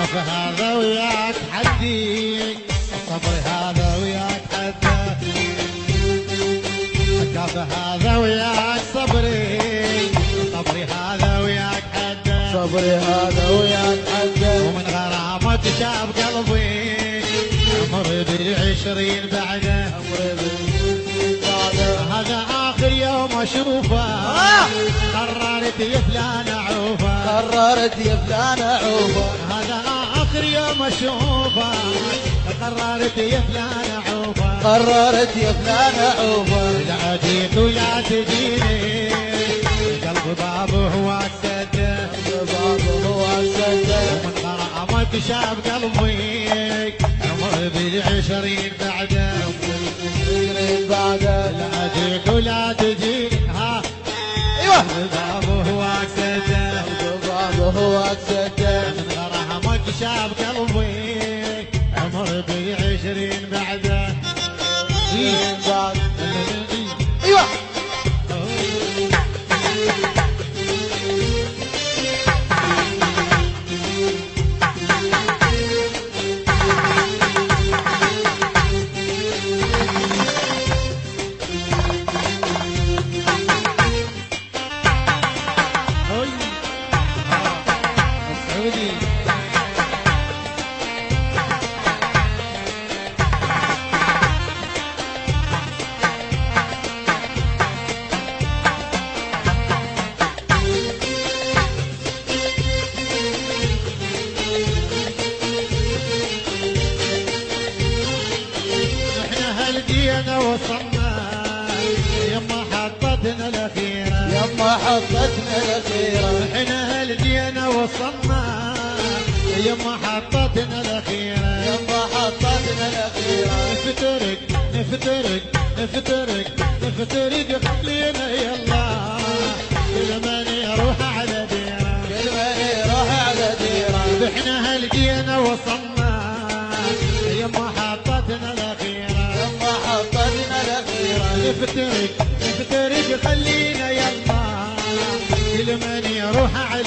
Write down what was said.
شوف هذا وياك حدي الصبر هذا وياك حدي شوف هذا وياك صبري صبري هذا وياك حدي صبري هذا وياك حدي ومن غرامك شاب قلبي عمري بالعشرين بعده هذا آخر يوم أشوفه قررت يا فلان أعوفه قررت يا فلان أعوفه هذا آخر يوم أشوفه قررت يا فلان أعوفه قررت يا فلان أعوفه لا أجيك ولا تجيني قلب بابه هو السده بابه هو السده ومن غرامك شاب قلبي عمري بالعشرين بعده بعده لا أجيك ولا تجيني ها ايوه بابه هو السده بابه هو السده من غرامك شاب قلبي عمري بالعشرين بعده بعد ايوه السعودي احنا هالدينا وصلنا يما حطتنا الاخيره يما حطتنا الأخيرة احنا هالدينا وصلنا يما حطتنا الاخيره يما حطتنا الأخيرة نفترق نفترق نفترق نفترق خلينا يلا كل من يروح على ديره كل من يروح على ديره احنا هالدينا وصلنا يما حطتنا الاخيره يما حطتنا الأخيرة نفترق نفترق خلينا يلا كل من يروح على